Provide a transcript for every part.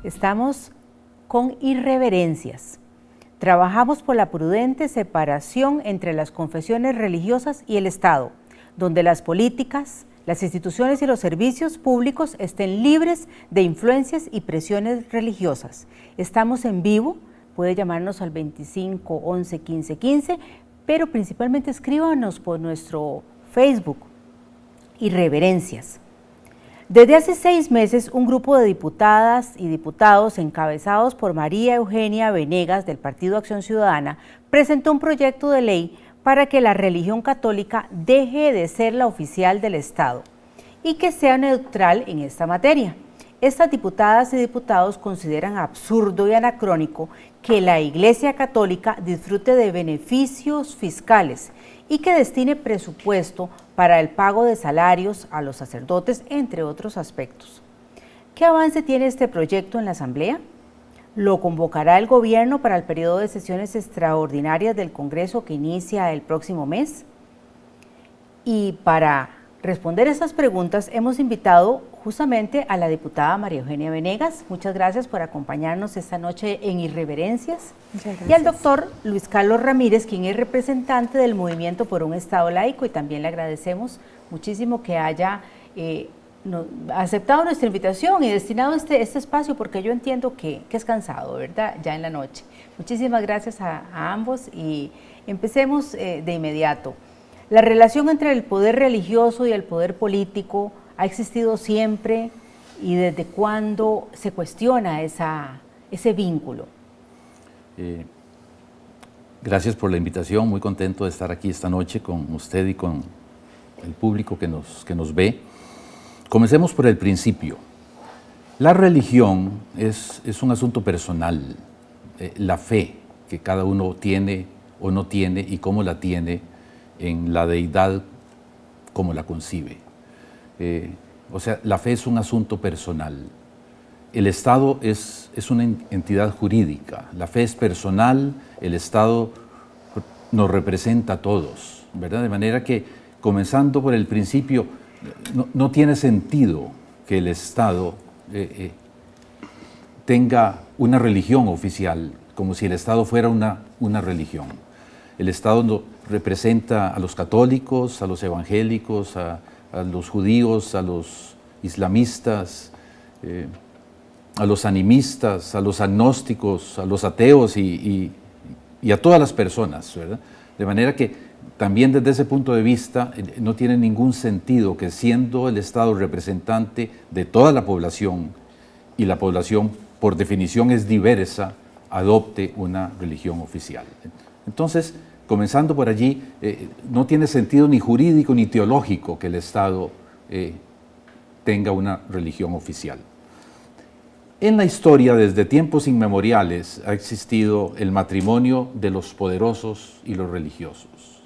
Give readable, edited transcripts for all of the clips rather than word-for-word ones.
Estamos con irreverencias. Trabajamos por la prudente separación entre las confesiones religiosas y el Estado, donde las políticas, las instituciones y los servicios públicos estén libres de influencias y presiones religiosas. Estamos en vivo, puede llamarnos al 25 11 15 15, pero principalmente escríbanos por nuestro Facebook, Irreverencias. Desde hace 6 meses, un grupo de diputadas y diputados encabezados por María Eugenia Venegas del Partido Acción Ciudadana presentó un proyecto de ley para que la religión católica deje de ser la oficial del Estado y que sea neutral en esta materia. Estas diputadas y diputados consideran absurdo y anacrónico que la Iglesia Católica disfrute de beneficios fiscales y que destine presupuesto para el pago de salarios a los sacerdotes, entre otros aspectos. ¿Qué avance tiene este proyecto en la Asamblea? ¿Lo convocará el gobierno para el periodo de sesiones extraordinarias del Congreso que inicia el próximo mes? Y para responder estas preguntas hemos invitado justamente a la diputada María Eugenia Venegas. Muchas gracias por acompañarnos esta noche en Irreverencias. Y al doctor Luis Carlos Ramírez, quien es representante del Movimiento por un Estado Laico, y también le agradecemos muchísimo que haya aceptado nuestra invitación y destinado este espacio, porque yo entiendo que es cansado, ¿verdad? Ya en la noche. Muchísimas gracias a ambos y empecemos de inmediato. La relación entre el poder religioso y el poder político ha existido siempre, y desde cuándo se cuestiona ese vínculo. Gracias por la invitación, muy contento de estar aquí esta noche con usted y con el público que nos ve. Comencemos por el principio. La religión es un asunto personal, la fe que cada uno tiene o no tiene y cómo la tiene en la deidad como la concibe. O sea, la fe es un asunto personal. El Estado es una entidad jurídica. La fe es personal, el Estado nos representa a todos, ¿verdad? De manera que, comenzando por el principio, no tiene sentido que el Estado tenga una religión oficial, como si el Estado fuera una religión. El Estado representa a los católicos, a los evangélicos, a los judíos, a los islamistas, a los animistas, a los agnósticos, a los ateos y a todas las personas, ¿verdad? De manera que también desde ese punto de vista no tiene ningún sentido que, siendo el Estado representante de toda la población, y la población por definición es diversa, adopte una religión oficial. Entonces, comenzando por allí, no tiene sentido ni jurídico ni teológico que el Estado tenga una religión oficial. En la historia, desde tiempos inmemoriales, ha existido el matrimonio de los poderosos y los religiosos.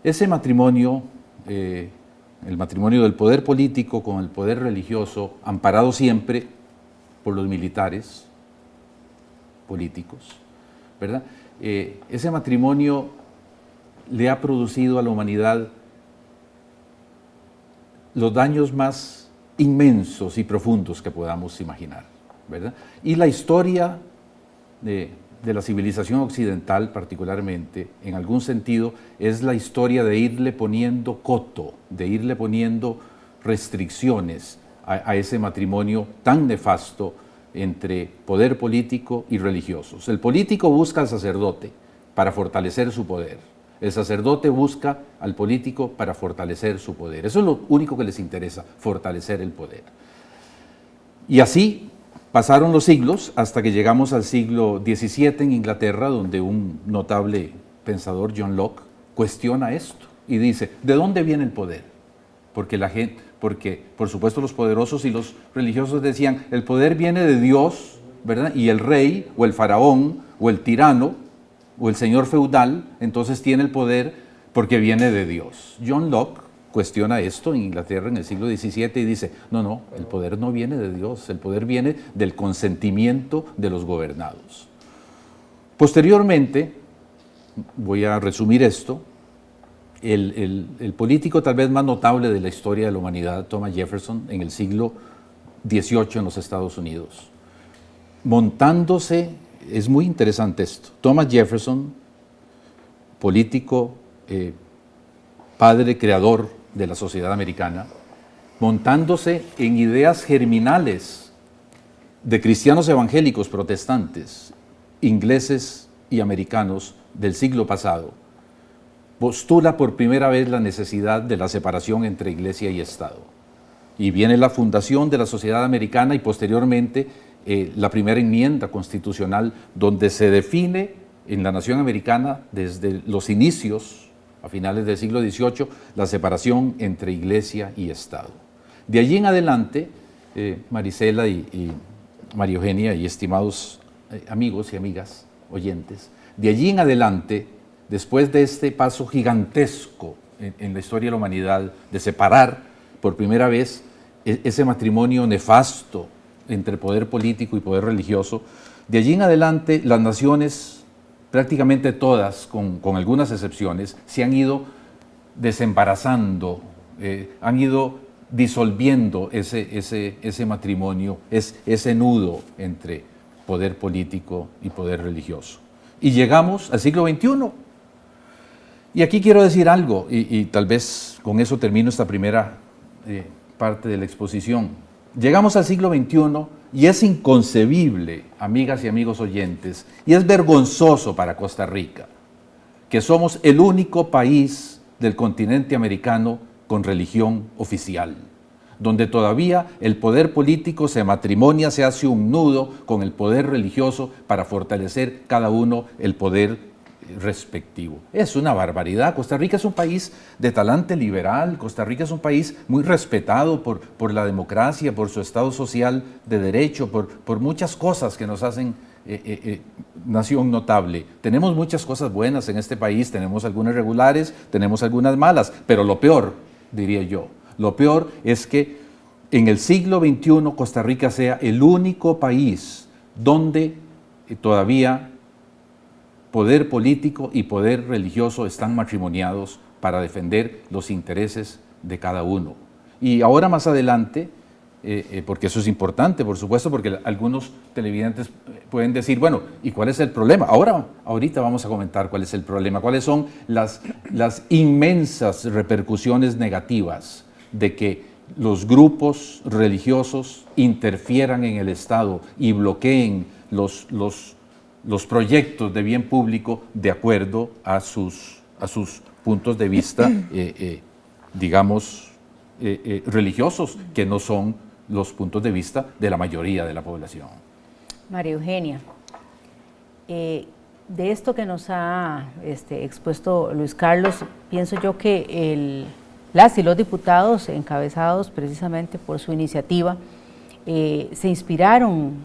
Ese matrimonio, el matrimonio del poder político con el poder religioso, amparado siempre por los militares políticos, ¿verdad? Ese matrimonio le ha producido a la humanidad los daños más inmensos y profundos que podamos imaginar, ¿verdad? Y la historia de la civilización occidental, particularmente, en algún sentido, es la historia de irle poniendo coto, de irle poniendo restricciones a ese matrimonio tan nefasto entre poder político y religiosos. El político busca al sacerdote para fortalecer su poder. El sacerdote busca al político para fortalecer su poder. Eso es lo único que les interesa, fortalecer el poder. Y así pasaron los siglos hasta que llegamos al siglo XVII en Inglaterra, donde un notable pensador, John Locke, cuestiona esto y dice, ¿de dónde viene el poder? Porque por supuesto los poderosos y los religiosos decían, el poder viene de Dios, ¿verdad? Y el rey o el faraón o el tirano o el señor feudal, entonces tiene el poder porque viene de Dios. John Locke cuestiona esto en Inglaterra en el siglo XVII y dice, no, el poder no viene de Dios, el poder viene del consentimiento de los gobernados. Posteriormente, voy a resumir esto, el político tal vez más notable de la historia de la humanidad, Thomas Jefferson, en el siglo XVIII en los Estados Unidos, montándose, es muy interesante esto, Thomas Jefferson, político, padre creador de la sociedad americana, montándose en ideas germinales de cristianos evangélicos protestantes, ingleses y americanos del siglo pasado, postula por primera vez la necesidad de la separación entre Iglesia y Estado. Y viene la fundación de la sociedad americana y posteriormente la primera enmienda constitucional, donde se define en la nación americana desde los inicios, a finales del siglo XVIII, la separación entre Iglesia y Estado. De allí en adelante, Marisela y María Eugenia y estimados amigos y amigas oyentes, de allí en adelante, después de este paso gigantesco en la historia de la humanidad, de separar por primera vez ese matrimonio nefasto entre poder político y poder religioso, de allí en adelante las naciones, prácticamente todas, con algunas excepciones, se han ido desembarazando, han ido disolviendo ese matrimonio, ese nudo entre poder político y poder religioso. Y llegamos al siglo XXI. Y aquí quiero decir algo, y tal vez con eso termino esta primera parte de la exposición. Llegamos al siglo XXI y es inconcebible, amigas y amigos oyentes, y es vergonzoso para Costa Rica, que somos el único país del continente americano con religión oficial, donde todavía el poder político se matrimonia, se hace un nudo con el poder religioso para fortalecer cada uno el poder respectivo. Es una barbaridad. Costa Rica es un país de talante liberal, Costa Rica es un país muy respetado por la democracia, por su estado social de derecho, por muchas cosas que nos hacen nación notable. Tenemos muchas cosas buenas en este país, tenemos algunas regulares, tenemos algunas malas, pero lo peor, diría yo, lo peor es que en el siglo XXI Costa Rica sea el único país donde todavía poder político y poder religioso están matrimoniados para defender los intereses de cada uno. Y ahora más adelante, porque eso es importante, por supuesto, porque algunos televidentes pueden decir, bueno, ¿y cuál es el problema? Ahorita vamos a comentar cuál es el problema, cuáles son las inmensas repercusiones negativas de que los grupos religiosos interfieran en el Estado y bloqueen los proyectos de bien público de acuerdo a sus puntos de vista, digamos, religiosos, que no son los puntos de vista de la mayoría de la población. María Eugenia, de esto que nos ha expuesto Luis Carlos, pienso yo que las y los diputados, encabezados precisamente por su iniciativa, se inspiraron,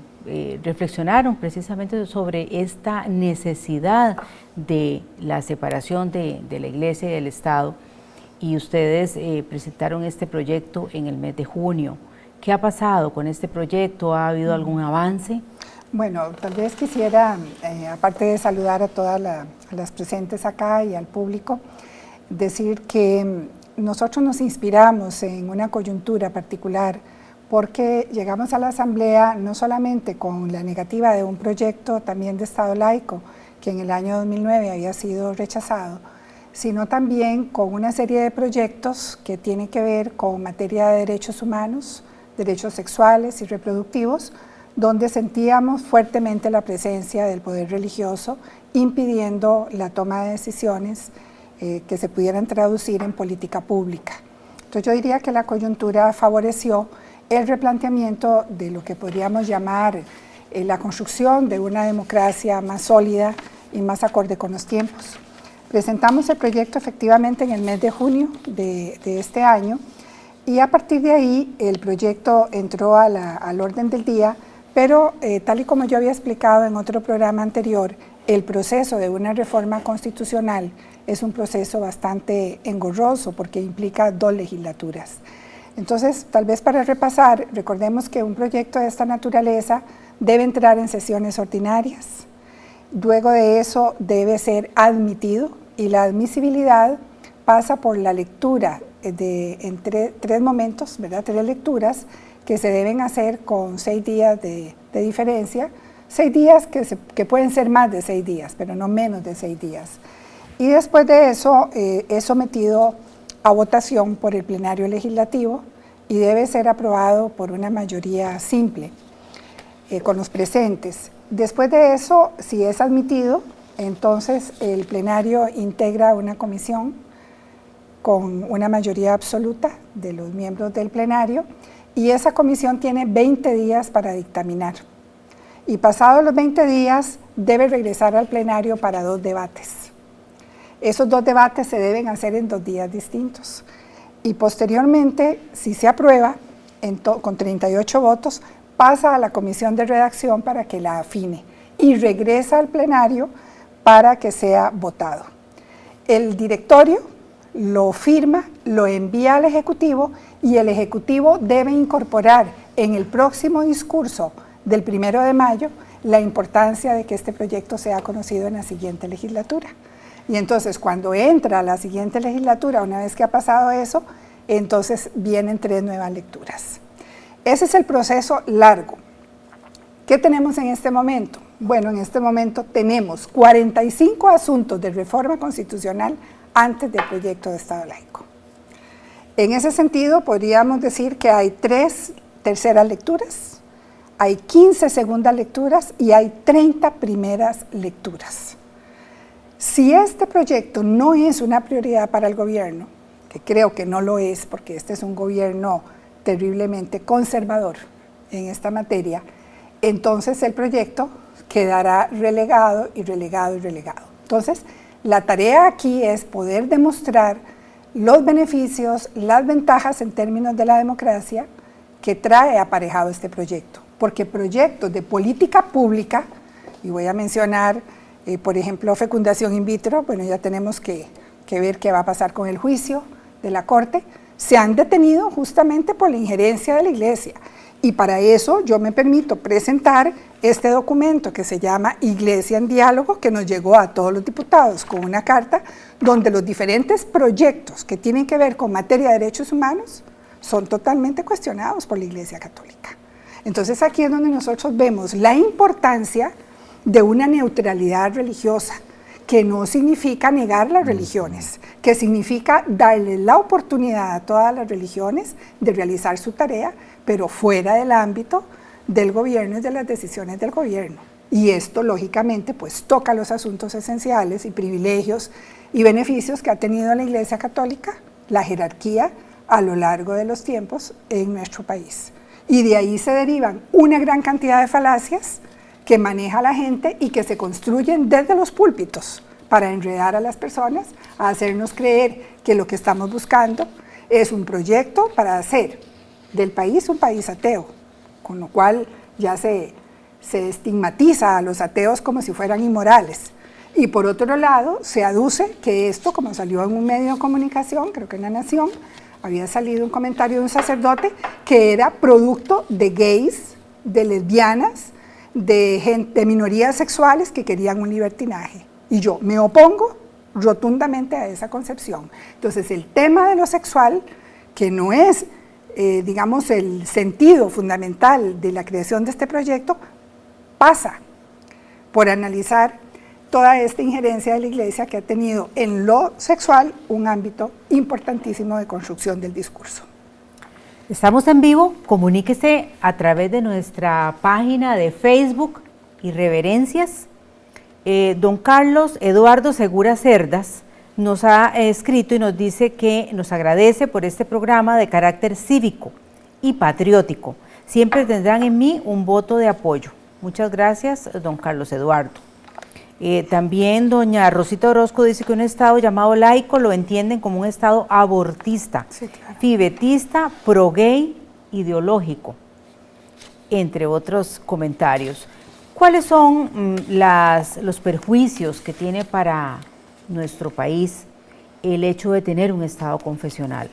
reflexionaron precisamente sobre esta necesidad de la separación de la Iglesia y del Estado, y ustedes presentaron este proyecto en el mes de junio. ¿Qué ha pasado con este proyecto? ¿Ha habido algún avance? Bueno, tal vez quisiera, aparte de saludar a todas las presentes acá y al público, decir que nosotros nos inspiramos en una coyuntura particular porque llegamos a la Asamblea no solamente con la negativa de un proyecto también de Estado laico, que en el año 2009 había sido rechazado, sino también con una serie de proyectos que tienen que ver con materia de derechos humanos, derechos sexuales y reproductivos, donde sentíamos fuertemente la presencia del poder religioso, impidiendo la toma de decisiones que se pudieran traducir en política pública. Entonces yo diría que la coyuntura favoreció el replanteamiento de lo que podríamos llamar la construcción de una democracia más sólida y más acorde con los tiempos. Presentamos el proyecto efectivamente en el mes de junio de este año y a partir de ahí el proyecto entró al orden del día, pero tal y como yo había explicado en otro programa anterior, el proceso de una reforma constitucional es un proceso bastante engorroso porque implica 2 legislaturas. Entonces, tal vez para repasar, recordemos que un proyecto de esta naturaleza debe entrar en sesiones ordinarias, luego de eso debe ser admitido y la admisibilidad pasa por la lectura en 3 momentos, ¿verdad? 3 lecturas que se deben hacer con 6 días de diferencia, 6 días, que pueden ser más de 6 días, pero no menos de 6 días. Y después de eso es sometido a votación por el plenario legislativo y debe ser aprobado por una mayoría simple con los presentes. Después de eso, si es admitido, entonces el plenario integra una comisión con una mayoría absoluta de los miembros del plenario y esa comisión tiene 20 días para dictaminar. Y pasados los 20 días debe regresar al plenario para 2 debates. Esos 2 debates se deben hacer en 2 días distintos. Y posteriormente, si se aprueba, con 38 votos, pasa a la comisión de redacción para que la afine y regresa al plenario para que sea votado. El directorio lo firma, lo envía al Ejecutivo y el Ejecutivo debe incorporar en el próximo discurso del 1 de mayo la importancia de que este proyecto sea conocido en la siguiente legislatura. Y entonces cuando entra a la siguiente legislatura, una vez que ha pasado eso, entonces vienen 3 nuevas lecturas. Ese es el proceso largo. ¿Qué tenemos en este momento? Bueno, en este momento tenemos 45 asuntos de reforma constitucional antes del proyecto de Estado laico. En ese sentido, podríamos decir que hay 3 terceras lecturas, hay 15 segundas lecturas y hay 30 primeras lecturas. Si este proyecto no es una prioridad para el gobierno, que creo que no lo es porque este es un gobierno terriblemente conservador en esta materia, entonces el proyecto quedará relegado y relegado y relegado. Entonces, la tarea aquí es poder demostrar los beneficios, las ventajas en términos de la democracia que trae aparejado este proyecto. Porque proyectos de política pública, y voy a mencionar, por ejemplo, fecundación in vitro, bueno, ya tenemos que ver qué va a pasar con el juicio de la Corte, se han detenido justamente por la injerencia de la Iglesia. Y para eso yo me permito presentar este documento que se llama Iglesia en Diálogo, que nos llegó a todos los diputados con una carta donde los diferentes proyectos que tienen que ver con materia de derechos humanos son totalmente cuestionados por la Iglesia Católica. Entonces aquí es donde nosotros vemos la importancia de una neutralidad religiosa, que no significa negar las religiones, que significa darle la oportunidad a todas las religiones de realizar su tarea, pero fuera del ámbito del gobierno y de las decisiones del gobierno. Y esto, lógicamente, pues toca los asuntos esenciales y privilegios y beneficios que ha tenido la Iglesia Católica, la jerarquía, a lo largo de los tiempos en nuestro país. Y de ahí se derivan una gran cantidad de falacias que maneja la gente y que se construyen desde los púlpitos para enredar a las personas, a hacernos creer que lo que estamos buscando es un proyecto para hacer del país un país ateo, con lo cual ya se estigmatiza a los ateos como si fueran inmorales. Y por otro lado, se aduce que esto, como salió en un medio de comunicación, creo que en La Nación, había salido un comentario de un sacerdote que era producto de gays, de lesbianas, de minorías sexuales que querían un libertinaje. Y yo me opongo rotundamente a esa concepción. Entonces, el tema de lo sexual, que no es, digamos, el sentido fundamental de la creación de este proyecto, pasa por analizar toda esta injerencia de la Iglesia que ha tenido en lo sexual un ámbito importantísimo de construcción del discurso. Estamos en vivo, comuníquese a través de nuestra página de Facebook, Irreverencias. Don Carlos Eduardo Segura Cerdas nos ha escrito y nos dice que nos agradece por este programa de carácter cívico y patriótico. Siempre tendrán en mí un voto de apoyo. Muchas gracias, don Carlos Eduardo. También doña Rosita Orozco dice que un Estado llamado laico lo entienden como un Estado abortista, sí, claro, fibetista, pro-gay, ideológico, entre otros comentarios. ¿Cuáles son los perjuicios que tiene para nuestro país el hecho de tener un Estado confesional?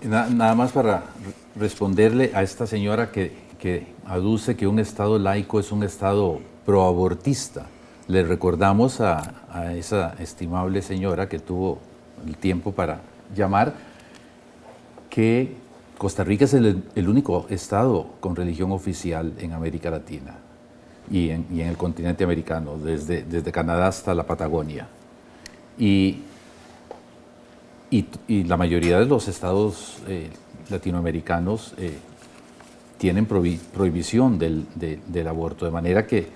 Nada más para responderle a esta señora que aduce que un Estado laico es un Estado proabortista. Le recordamos a esa estimable señora que tuvo el tiempo para llamar que Costa Rica es el único Estado con religión oficial en América Latina. y en el continente americano, desde Canadá hasta la Patagonia. Y la mayoría de los estados latinoamericanos tienen prohibición del aborto, de manera que,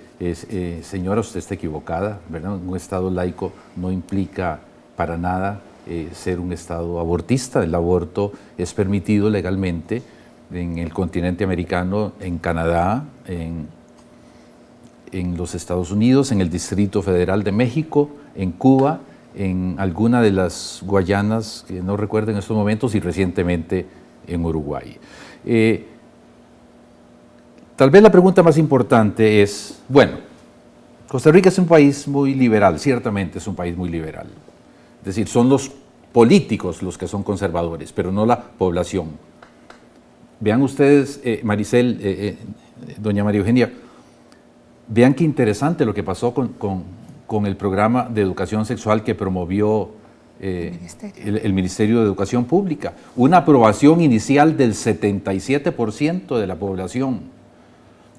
señora, usted está equivocada, ¿verdad? Un estado laico no implica para nada ser un estado abortista. El aborto es permitido legalmente en el continente americano, en Canadá, en los Estados Unidos, en el Distrito Federal de México, en Cuba, en alguna de las Guayanas, que no recuerdo en estos momentos, y recientemente en Uruguay. Tal vez la pregunta más importante es, bueno, Costa Rica es un país muy liberal, ciertamente es un país muy liberal. Es decir, son los políticos los que son conservadores, pero no la población. Vean ustedes, Maricel, doña María Eugenia, vean qué interesante lo que pasó con el programa de educación sexual que promovió el Ministerio de Educación Pública. Una aprobación inicial del 77% de la población.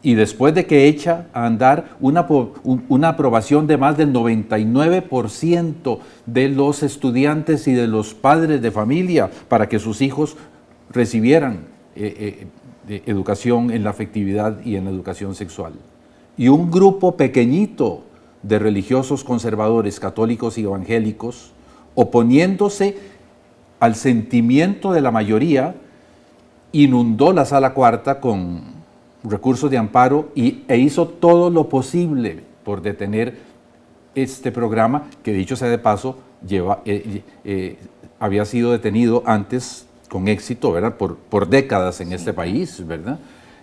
Y después de que echa a andar una aprobación de más del 99% de los estudiantes y de los padres de familia para que sus hijos recibieran educación en la afectividad y en la educación sexual. Y un grupo pequeñito de religiosos conservadores, católicos y evangélicos, oponiéndose al sentimiento de la mayoría, inundó la Sala Cuarta con recursos de amparo e hizo todo lo posible por detener este programa, que dicho sea de paso, había sido detenido antes con éxito, ¿verdad? Por décadas en este país, ¿verdad?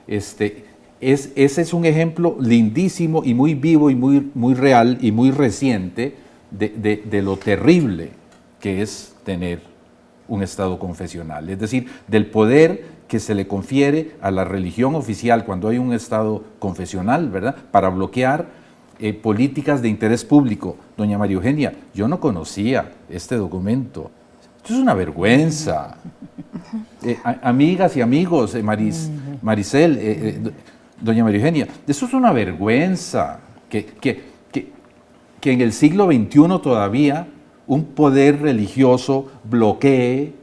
Ese es un ejemplo lindísimo y muy vivo y muy real y muy reciente de lo terrible que es tener un Estado confesional, es decir, del poder que se le confiere a la religión oficial cuando hay un Estado confesional, ¿verdad?, para bloquear políticas de interés público. Doña María Eugenia, yo no conocía este documento. Esto es una vergüenza. Amigas y amigos, Maricel, doña María Eugenia, esto es una vergüenza que en el siglo XXI todavía un poder religioso bloquee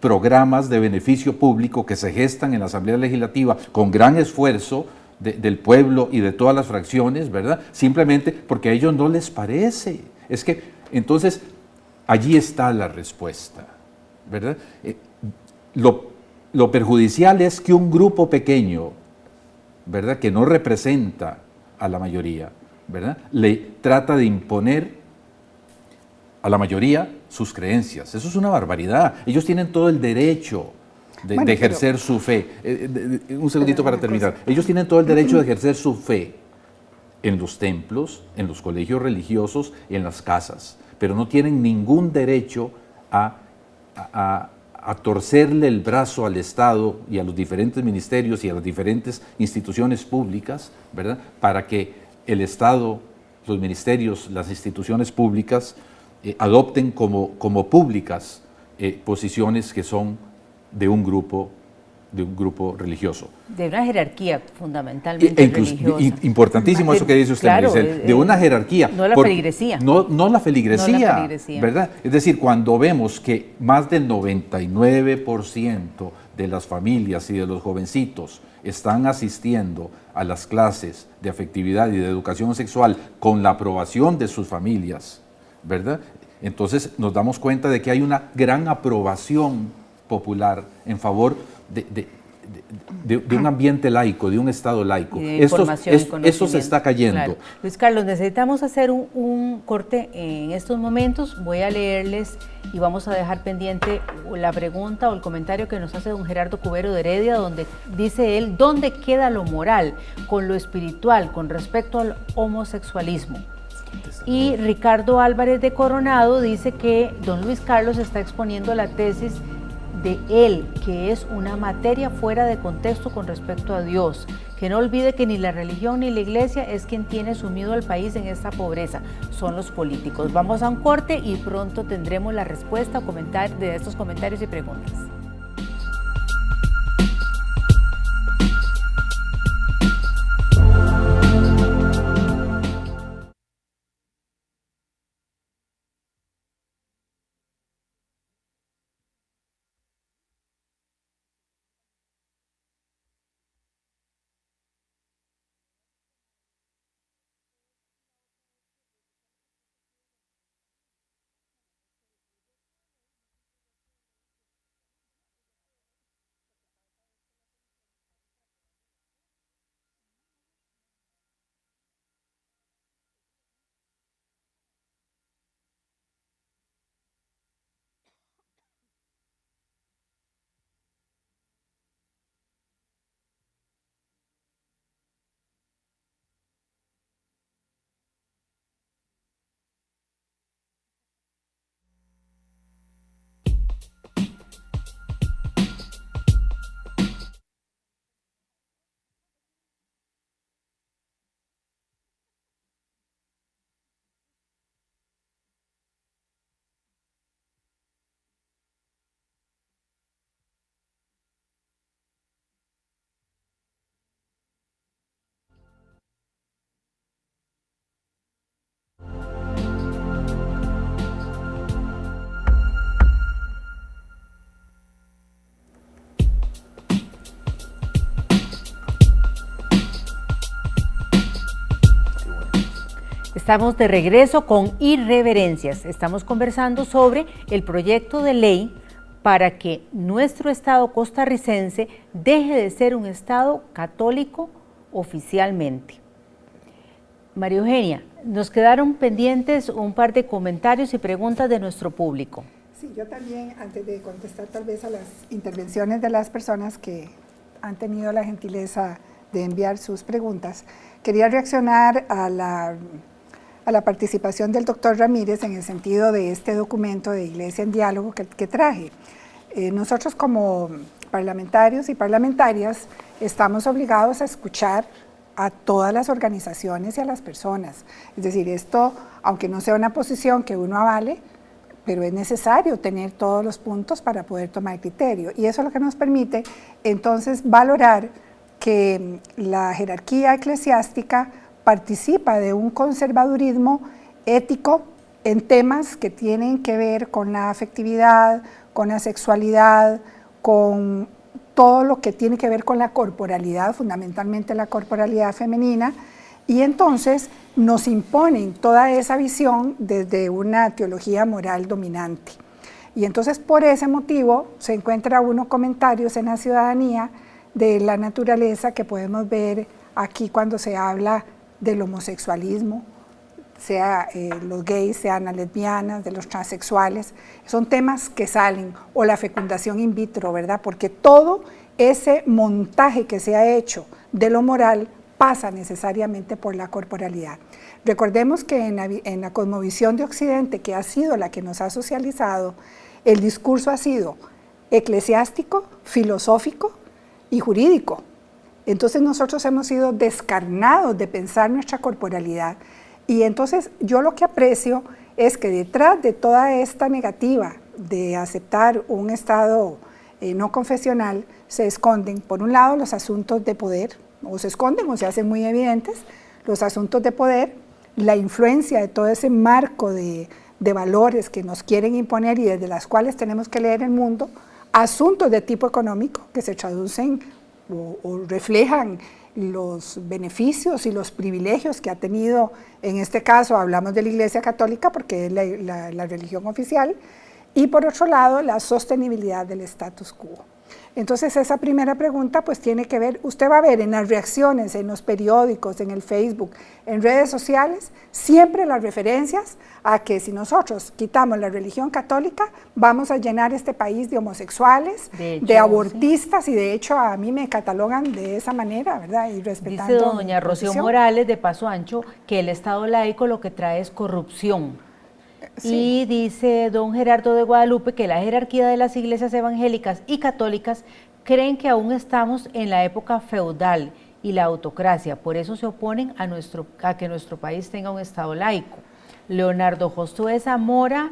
programas de beneficio público que se gestan en la Asamblea Legislativa con gran esfuerzo del pueblo y de todas las fracciones, ¿verdad? Simplemente porque a ellos no les parece. Es que, entonces, allí está la respuesta, ¿verdad? Lo perjudicial es que un grupo pequeño, ¿verdad?, que no representa a la mayoría, ¿verdad?, le trata de imponer a la mayoría sus creencias. Eso es una barbaridad. Ellos tienen todo el derecho de ejercer su fe. Un segundito para terminar. Ellos tienen todo el derecho de ejercer su fe en los templos, en los colegios religiosos, en las casas, pero no tienen ningún derecho a torcerle el brazo al Estado y a los diferentes ministerios y a las diferentes instituciones públicas, ¿verdad?, para que el Estado, los ministerios, las instituciones públicas adopten como públicas posiciones que son de un grupo religioso. De una jerarquía fundamentalmente religiosa. Importantísimo eso que dice usted, claro, Maricel, de una jerarquía. No la feligresía. No la feligresía, ¿verdad? Es decir, cuando vemos que más del 99% de las familias y de los jovencitos están asistiendo a las clases de afectividad y de educación sexual con la aprobación de sus familias, ¿verdad? Entonces nos damos cuenta de que hay una gran aprobación popular en favor de un ambiente laico, de un Estado laico. Esto se está cayendo. Claro. Luis Carlos, necesitamos hacer un corte en estos momentos. Voy a leerles y vamos a dejar pendiente la pregunta o el comentario que nos hace don Gerardo Cubero de Heredia, donde dice él, ¿dónde queda lo moral con lo espiritual con respecto al homosexualismo? Y Ricardo Álvarez de Coronado dice que don Luis Carlos está exponiendo la tesis de él, que es una materia fuera de contexto con respecto a Dios, que no olvide que ni la religión ni la iglesia es quien tiene sumido al país en esta pobreza, son los políticos. Vamos a un corte y pronto tendremos la respuesta o comentario de estos comentarios y preguntas. Estamos de regreso con Irreverencias. Estamos conversando sobre el proyecto de ley para que nuestro Estado costarricense deje de ser un Estado católico oficialmente. María Eugenia, nos quedaron pendientes un par de comentarios y preguntas de nuestro público. Sí, yo también, antes de contestar tal vez a las intervenciones de las personas que han tenido la gentileza de enviar sus preguntas, quería reaccionar a la participación del doctor Ramírez en el sentido de este documento de Iglesia en Diálogo que traje. Nosotros como parlamentarios y parlamentarias estamos obligados a escuchar a todas las organizaciones y a las personas. Es decir, esto, aunque no sea una posición que uno avale, pero es necesario tener todos los puntos para poder tomar criterio. Y eso es lo que nos permite entonces valorar que la jerarquía eclesiástica participa de un conservadurismo ético en temas que tienen que ver con la afectividad, con la sexualidad, con todo lo que tiene que ver con la corporalidad, fundamentalmente la corporalidad femenina, y entonces nos imponen toda esa visión desde una teología moral dominante. Y entonces por ese motivo se encuentra uno comentarios en la ciudadanía de la naturaleza que podemos ver aquí cuando se habla del homosexualismo, sea los gays, sean las lesbianas, de los transexuales, son temas que salen, o la fecundación in vitro, ¿verdad? Porque todo ese montaje que se ha hecho de lo moral pasa necesariamente por la corporalidad. Recordemos que en la cosmovisión de Occidente, que ha sido la que nos ha socializado, el discurso ha sido eclesiástico, filosófico y jurídico. Entonces nosotros hemos sido descarnados de pensar nuestra corporalidad. Y entonces yo lo que aprecio es que detrás de toda esta negativa de aceptar un Estado no confesional, se esconden, por un lado, los asuntos de poder, o se esconden o se hacen muy evidentes, los asuntos de poder, la influencia de todo ese marco de valores que nos quieren imponer y desde las cuales tenemos que leer el mundo, asuntos de tipo económico que se traducen o reflejan los beneficios y los privilegios que ha tenido, en este caso hablamos de la Iglesia Católica porque es la religión oficial, y por otro lado la sostenibilidad del status quo. Entonces esa primera pregunta pues tiene que ver, usted va a ver en las reacciones, en los periódicos, en el Facebook, en redes sociales, siempre las referencias a que si nosotros quitamos la religión católica, vamos a llenar este país de homosexuales, de abortistas, sí. Y de hecho a mí me catalogan de esa manera, ¿verdad? Y respetando. Dice doña Rocío Morales de Paso Ancho que el Estado laico lo que trae es corrupción. Sí. Y dice don Gerardo de Guadalupe que la jerarquía de las iglesias evangélicas y católicas creen que aún estamos en la época feudal y la autocracia, por eso se oponen a que nuestro país tenga un Estado laico. Leonardo Josué Zamora,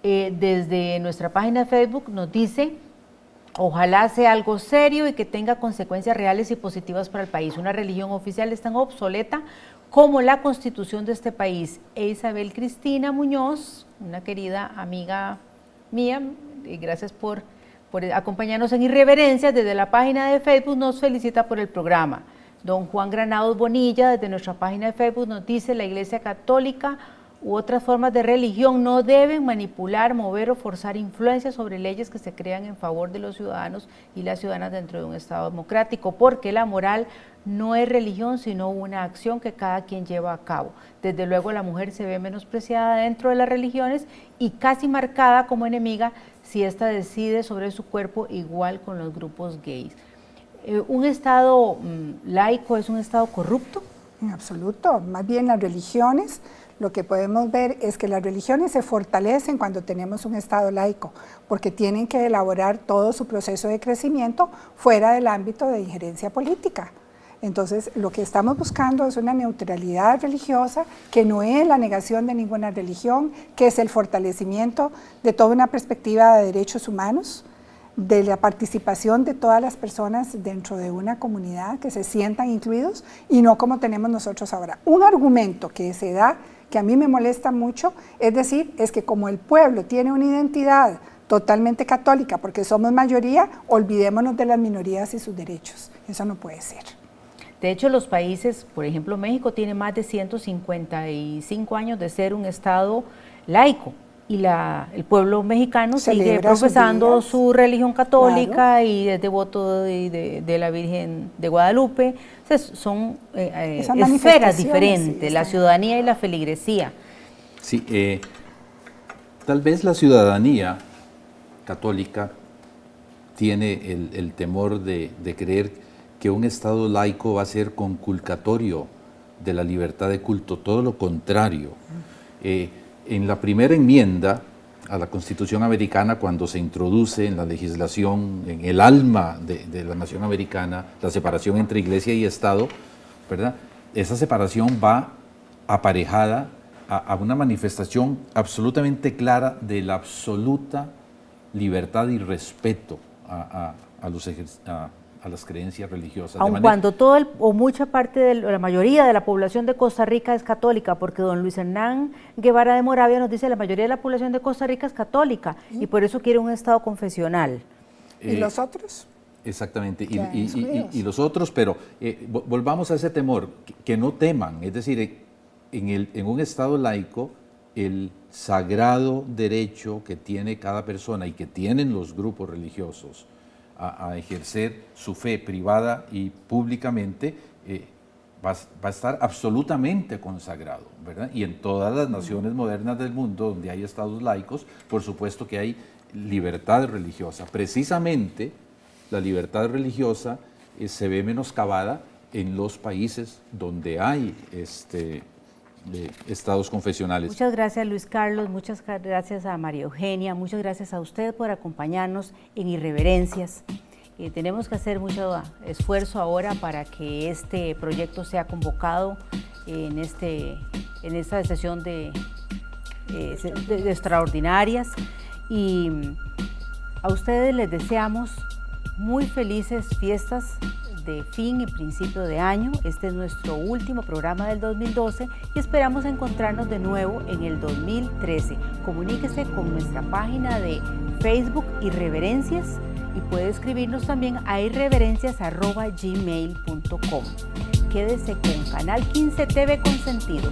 desde nuestra página de Facebook, nos dice: ojalá sea algo serio y que tenga consecuencias reales y positivas para el país. Una religión oficial es tan obsoleta como la Constitución de este país. Isabel Cristina Muñoz, una querida amiga mía, y gracias por acompañarnos en Irreverencias, desde la página de Facebook nos felicita por el programa. Don Juan Granados Bonilla, desde nuestra página de Facebook, nos dice: la Iglesia Católica u otras formas de religión no deben manipular, mover o forzar influencias sobre leyes que se crean en favor de los ciudadanos y las ciudadanas dentro de un Estado democrático, porque la moral no es religión, sino una acción que cada quien lleva a cabo. Desde luego la mujer se ve menospreciada dentro de las religiones y casi marcada como enemiga si ésta decide sobre su cuerpo, igual con los grupos gays. ¿Un Estado laico es un Estado corrupto? En absoluto, más bien las religiones, lo que podemos ver es que las religiones se fortalecen cuando tenemos un Estado laico, porque tienen que elaborar todo su proceso de crecimiento fuera del ámbito de injerencia política. Entonces, lo que estamos buscando es una neutralidad religiosa, que no es la negación de ninguna religión, que es el fortalecimiento de toda una perspectiva de derechos humanos, de la participación de todas las personas dentro de una comunidad, que se sientan incluidos, y no como tenemos nosotros ahora. Un argumento que se da, que a mí me molesta mucho, es decir, es que como el pueblo tiene una identidad totalmente católica, porque somos mayoría, olvidémonos de las minorías y sus derechos. Eso no puede ser. De hecho, los países, por ejemplo, México tiene más de 155 años de ser un Estado laico y el pueblo mexicano sigue profesando su religión católica, claro, y es devoto de la Virgen de Guadalupe. Entonces, son esferas diferentes, sí, la ciudadanía y la feligresía. Sí, tal vez la ciudadanía católica tiene el temor de creer que un Estado laico va a ser conculcatorio de la libertad de culto, todo lo contrario. En la primera enmienda a la Constitución americana, cuando se introduce en la legislación, en el alma de la nación americana, la separación entre iglesia y Estado, ¿verdad? Esa separación va aparejada a una manifestación absolutamente clara de la absoluta libertad y respeto a las creencias religiosas. Aun cuando mucha parte la mayoría de la población de Costa Rica es católica, porque don Luis Hernán Guevara de Moravia nos dice que la mayoría de la población de Costa Rica es católica y por eso quiere un Estado confesional. ¿Y los otros? Exactamente, y los otros, pero volvamos a ese temor, que no teman, es decir, en un Estado laico, el sagrado derecho que tiene cada persona y que tienen los grupos religiosos a ejercer su fe privada y públicamente, va a estar absolutamente consagrado, ¿verdad? Y en todas las naciones modernas del mundo donde hay estados laicos, por supuesto que hay libertad religiosa. Precisamente la libertad religiosa se ve menoscabada en los países donde hay estados confesionales. Muchas gracias, Luis Carlos, muchas gracias a María Eugenia, muchas gracias a usted por acompañarnos en Irreverencias. Tenemos que hacer mucho esfuerzo ahora para que este proyecto sea convocado en esta sesión de extraordinarias, y a ustedes les deseamos muy felices fiestas de fin y principio de año. Este es nuestro último programa del 2012 y esperamos encontrarnos de nuevo en el 2013. Comuníquese con nuestra página de Facebook Irreverencias y puede escribirnos también a irreverencias@gmail.com. Quédese con Canal 15 TV Consentido.